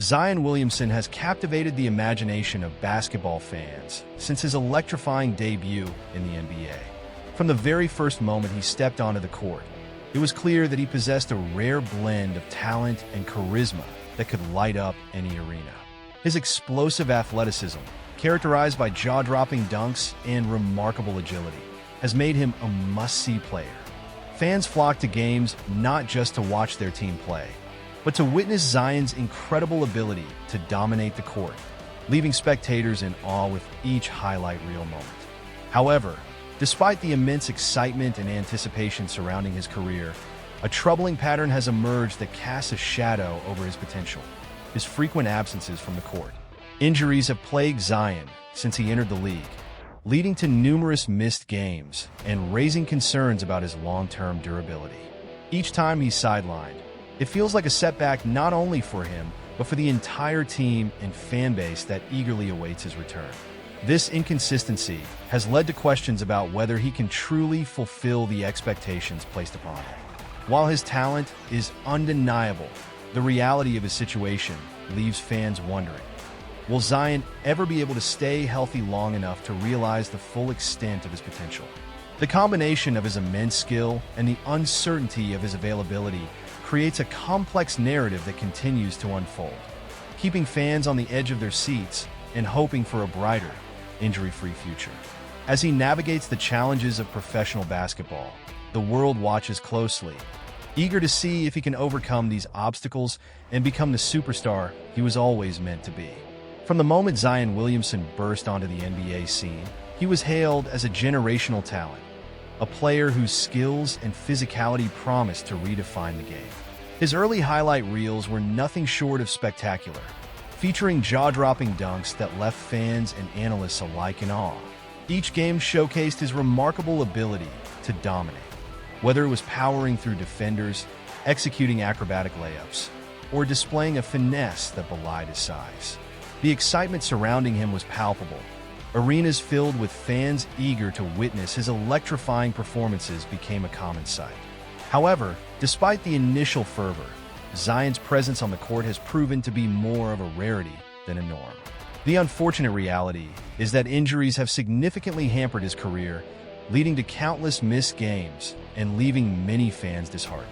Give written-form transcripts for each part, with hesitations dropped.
Zion Williamson has captivated the imagination of basketball fans since his electrifying debut in the NBA. From the very first moment he stepped onto the court, it was clear that he possessed a rare blend of talent and charisma that could light up any arena. His explosive athleticism, characterized by jaw-dropping dunks and remarkable agility, has made him a must-see player. Fans flock to games not just to watch their team play, but to witness Zion's incredible ability to dominate the court, leaving spectators in awe with each highlight reel moment. However, despite the immense excitement and anticipation surrounding his career, a troubling pattern has emerged that casts a shadow over his potential: his frequent absences from the court. Injuries have plagued Zion since he entered the league, leading to numerous missed games and raising concerns about his long-term durability. Each time he's sidelined, it feels like a setback not only for him, but for the entire team and fan base that eagerly awaits his return. This inconsistency has led to questions about whether he can truly fulfill the expectations placed upon him. While his talent is undeniable, the reality of his situation leaves fans wondering: will Zion ever be able to stay healthy long enough to realize the full extent of his potential? The combination of his immense skill and the uncertainty of his availability creates a complex narrative that continues to unfold, keeping fans on the edge of their seats and hoping for a brighter, injury-free future. As he navigates the challenges of professional basketball, the world watches closely, eager to see if he can overcome these obstacles and become the superstar he was always meant to be. From the moment Zion Williamson burst onto the NBA scene, he was hailed as a generational talent, a player whose skills and physicality promised to redefine the game. His early highlight reels were nothing short of spectacular, featuring jaw-dropping dunks that left fans and analysts alike in awe. Each game showcased his remarkable ability to dominate, whether it was powering through defenders, executing acrobatic layups, or displaying a finesse that belied his size. The excitement surrounding him was palpable. Arenas filled with fans eager to witness his electrifying performances became a common sight. However, despite the initial fervor, Zion's presence on the court has proven to be more of a rarity than a norm. The unfortunate reality is that injuries have significantly hampered his career, leading to countless missed games and leaving many fans disheartened.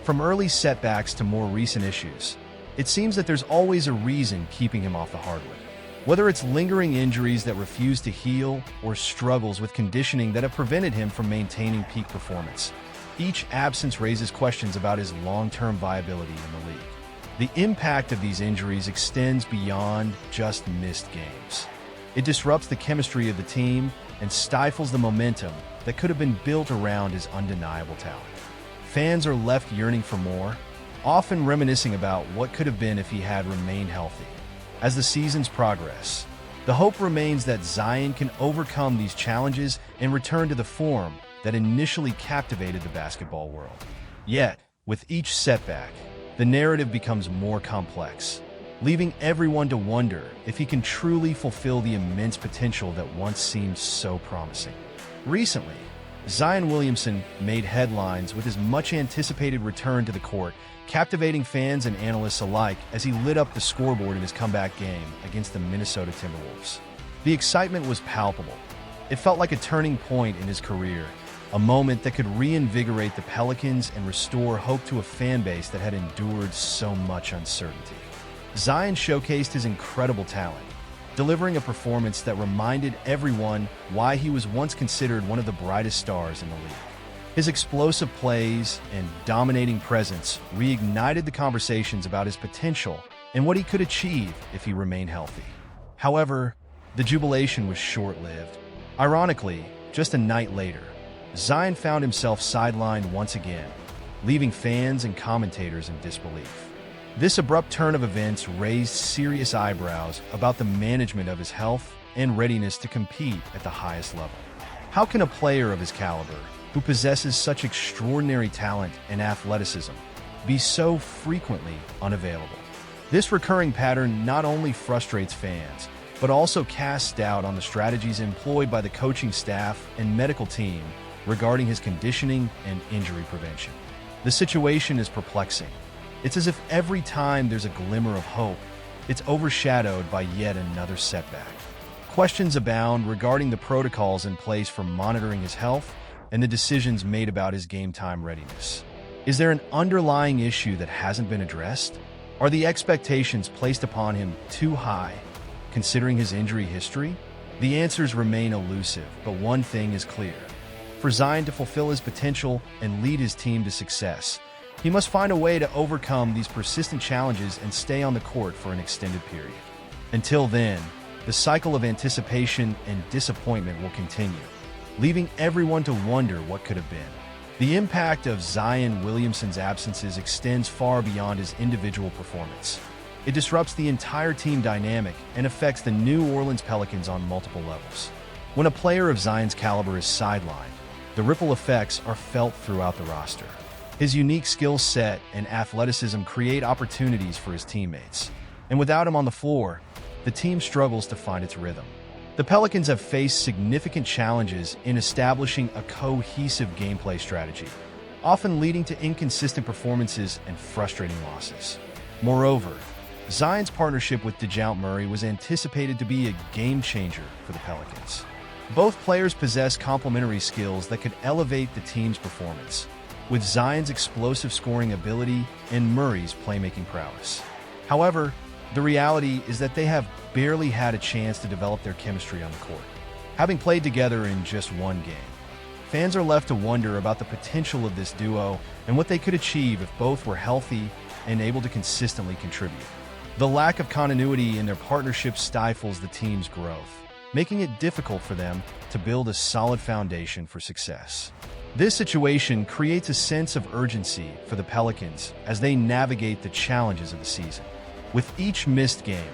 From early setbacks to more recent issues, it seems that there's always a reason keeping him off the hardwood. Whether it's lingering injuries that refuse to heal or struggles with conditioning that have prevented him from maintaining peak performance, each absence raises questions about his long-term viability in the league. The impact of these injuries extends beyond just missed games. It disrupts the chemistry of the team and stifles the momentum that could have been built around his undeniable talent. Fans are left yearning for more, often reminiscing about what could have been if he had remained healthy. As the seasons progress, the hope remains that Zion can overcome these challenges and return to the form that initially captivated the basketball world. Yet, with each setback, the narrative becomes more complex, leaving everyone to wonder if he can truly fulfill the immense potential that once seemed so promising. Recently, Zion Williamson made headlines with his much-anticipated return to the court, captivating fans and analysts alike as he lit up the scoreboard in his comeback game against the Minnesota Timberwolves. The excitement was palpable. It felt like a turning point in his career, a moment that could reinvigorate the Pelicans and restore hope to a fan base that had endured so much uncertainty. Zion showcased his incredible talent, delivering a performance that reminded everyone why he was once considered one of the brightest stars in the league. His explosive plays and dominating presence reignited the conversations about his potential and what he could achieve if he remained healthy. However, the jubilation was short-lived. Ironically, just a night later, Zion found himself sidelined once again, leaving fans and commentators in disbelief. This abrupt turn of events raised serious eyebrows about the management of his health and readiness to compete at the highest level. How can a player of his caliber, who possesses such extraordinary talent and athleticism, be so frequently unavailable? This recurring pattern not only frustrates fans, but also casts doubt on the strategies employed by the coaching staff and medical team regarding his conditioning and injury prevention. The situation is perplexing. It's as if every time there's a glimmer of hope, it's overshadowed by yet another setback. Questions abound regarding the protocols in place for monitoring his health and the decisions made about his game time readiness. Is there an underlying issue that hasn't been addressed? Are the expectations placed upon him too high, considering his injury history? The answers remain elusive, but one thing is clear. For Zion to fulfill his potential and lead his team to success, he must find a way to overcome these persistent challenges and stay on the court for an extended period. Until then, the cycle of anticipation and disappointment will continue, leaving everyone to wonder what could have been. The impact of Zion Williamson's absences extends far beyond his individual performance. It disrupts the entire team dynamic and affects the New Orleans Pelicans on multiple levels. When a player of Zion's caliber is sidelined, the ripple effects are felt throughout the roster. His unique skill set and athleticism create opportunities for his teammates, and without him on the floor, the team struggles to find its rhythm. The Pelicans have faced significant challenges in establishing a cohesive gameplay strategy, often leading to inconsistent performances and frustrating losses. Moreover, Zion's partnership with DeJounte Murray was anticipated to be a game-changer for the Pelicans. Both players possess complementary skills that could elevate the team's performance, with Zion's explosive scoring ability and Murray's playmaking prowess. However, the reality is that they have barely had a chance to develop their chemistry on the court. Having played together in just one game, fans are left to wonder about the potential of this duo and what they could achieve if both were healthy and able to consistently contribute. The lack of continuity in their partnership stifles the team's growth, making it difficult for them to build a solid foundation for success. This situation creates a sense of urgency for the Pelicans as they navigate the challenges of the season. With each missed game,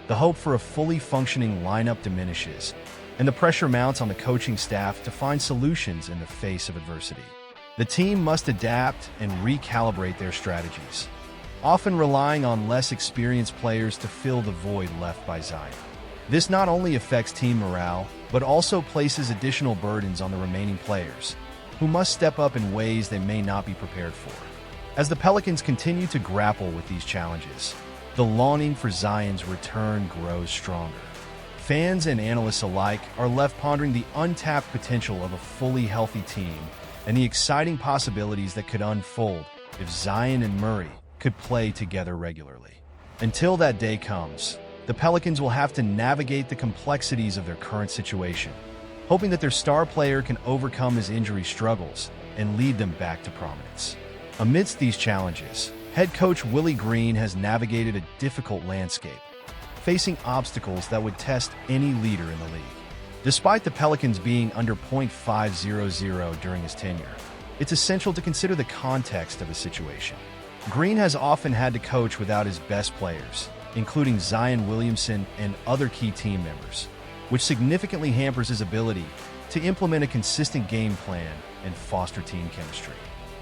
the hope for a fully functioning lineup diminishes, and the pressure mounts on the coaching staff to find solutions in the face of adversity. The team must adapt and recalibrate their strategies, often relying on less experienced players to fill the void left by Zion. This not only affects team morale, but also places additional burdens on the remaining players, who must step up in ways they may not be prepared for. As the Pelicans continue to grapple with these challenges, the longing for Zion's return grows stronger. Fans and analysts alike are left pondering the untapped potential of a fully healthy team and the exciting possibilities that could unfold if Zion and Murray could play together regularly. Until that day comes, the Pelicans will have to navigate the complexities of their current situation, hoping that their star player can overcome his injury struggles and lead them back to prominence. Amidst these challenges, head coach Willie Green has navigated a difficult landscape, facing obstacles that would test any leader in the league. Despite the Pelicans being under .500 during his tenure, it's essential to consider the context of the situation. Green has often had to coach without his best players, including Zion Williamson and other key team members, which significantly hampers his ability to implement a consistent game plan and foster team chemistry.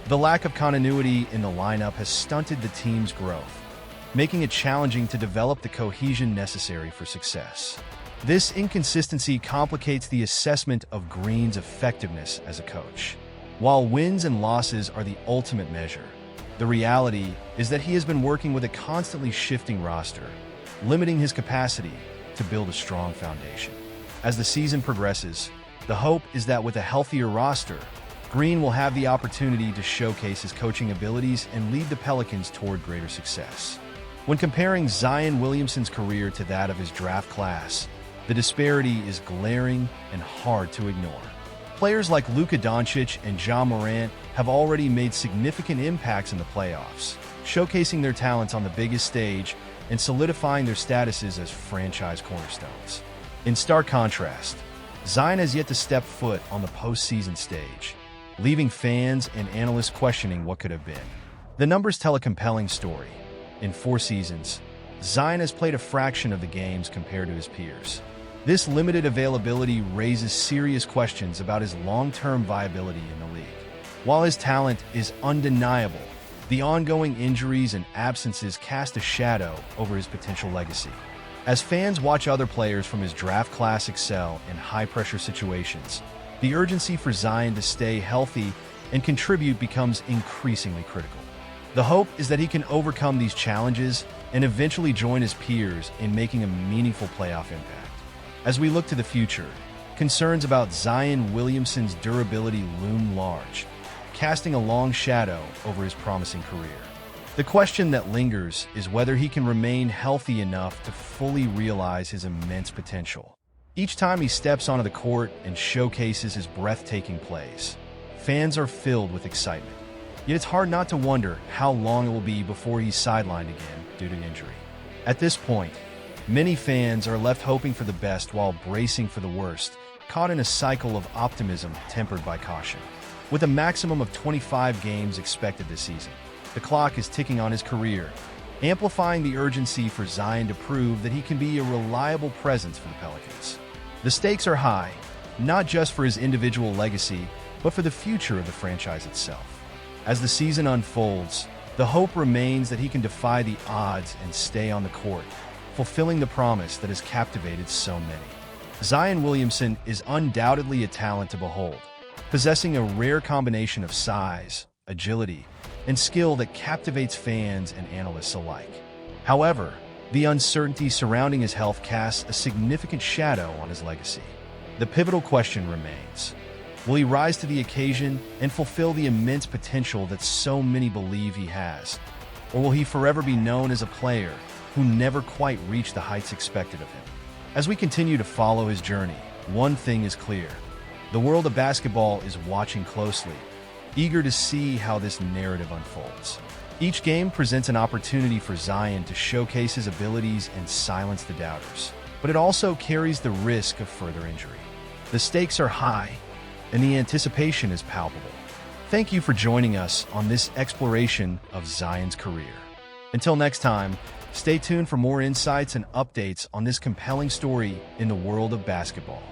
The lack of continuity in the lineup has stunted the team's growth, making it challenging to develop the cohesion necessary for success. This inconsistency complicates the assessment of Green's effectiveness as a coach. While wins and losses are the ultimate measure, the reality is that he has been working with a constantly shifting roster, limiting his capacity to build a strong foundation. As the season progresses, the hope is that with a healthier roster, Green will have the opportunity to showcase his coaching abilities and lead the Pelicans toward greater success. When comparing Zion Williamson's career to that of his draft class, the disparity is glaring and hard to ignore. Players like Luka Doncic and Ja Morant have already made significant impacts in the playoffs, showcasing their talents on the biggest stage and solidifying their statuses as franchise cornerstones. In stark contrast, Zion has yet to step foot on the postseason stage, leaving fans and analysts questioning what could have been. The numbers tell a compelling story. In 4 seasons, Zion has played a fraction of the games compared to his peers. This limited availability raises serious questions about his long-term viability in the league. While his talent is undeniable, the ongoing injuries and absences cast a shadow over his potential legacy. As fans watch other players from his draft class excel in high-pressure situations, the urgency for Zion to stay healthy and contribute becomes increasingly critical. The hope is that he can overcome these challenges and eventually join his peers in making a meaningful playoff impact. As we look to the future, concerns about Zion Williamson's durability loom large, casting a long shadow over his promising career. The question that lingers is whether he can remain healthy enough to fully realize his immense potential. Each time he steps onto the court and showcases his breathtaking plays, fans are filled with excitement. Yet it's hard not to wonder how long it will be before he's sidelined again due to injury. At this point, many fans are left hoping for the best while bracing for the worst, caught in a cycle of optimism tempered by caution. With a maximum of 25 games expected this season, the clock is ticking on his career, amplifying the urgency for Zion to prove that he can be a reliable presence for the Pelicans. The stakes are high, not just for his individual legacy, but for the future of the franchise itself. As the season unfolds, the hope remains that he can defy the odds and stay on the court, fulfilling the promise that has captivated so many. Zion Williamson is undoubtedly a talent to behold, possessing a rare combination of size, agility, and skill that captivates fans and analysts alike. However, the uncertainty surrounding his health casts a significant shadow on his legacy. The pivotal question remains: will he rise to the occasion and fulfill the immense potential that so many believe he has? Or will he forever be known as a player who never quite reached the heights expected of him? As we continue to follow his journey, one thing is clear: the world of basketball is watching closely, eager to see how this narrative unfolds. Each game presents an opportunity for Zion to showcase his abilities and silence the doubters, but it also carries the risk of further injury. The stakes are high, and the anticipation is palpable. Thank you for joining us on this exploration of Zion's career. Until next time, stay tuned for more insights and updates on this compelling story in the world of basketball.